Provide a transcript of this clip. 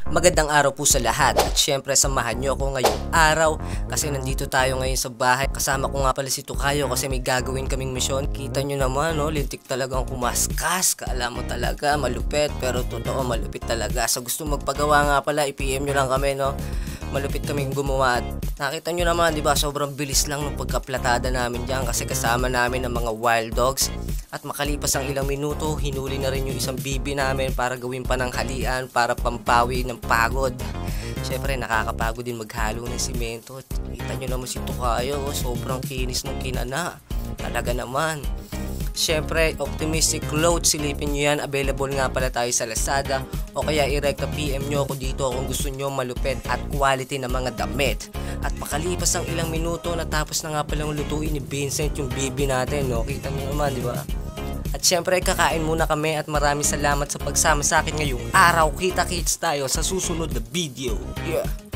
Magandang araw po sa lahat at syempre samahan nyo ako ngayong araw kasi nandito tayo ngayon sa bahay. Kasama ko nga pala si Tukayo kasi may gagawin kaming misyon. Kita nyo naman no, lintik talagang kumaskas. Kaala mo talaga malupit pero totoo malupit talaga. Sa gusto magpagawa nga pala i-PM nyo lang kami no. Malupit kaming gumawa. Nakita nyo naman, di ba, sobrang bilis lang ng pagkaplatada namin dyan kasi kasama namin ng mga wild dogs. At makalipas ang ilang minuto, hinuli na rin yung isang bibi namin para gawin pa ng halian para pampawi ng pagod. Siyempre, nakakapagod din maghalo ng simento. Kita nyo naman si Tukayo, sobrang kinis ng kinana. Talaga naman. Siyempre, optimistic clothes, silipin nyo yan. Available nga pala tayo sa Lazada. O kaya i-recta PM nyo ako dito kung gusto nyo malupit at quality na mga damit. At makalipas ang ilang minuto, natapos na nga palang lutuin ni Vincent yung bibi natin. No? Kita nyo naman, di ba? At siyempre, kakain muna kami at maraming salamat sa pagsama sa akin ngayong araw. Kita-kits tayo sa susunod na video. Yeah!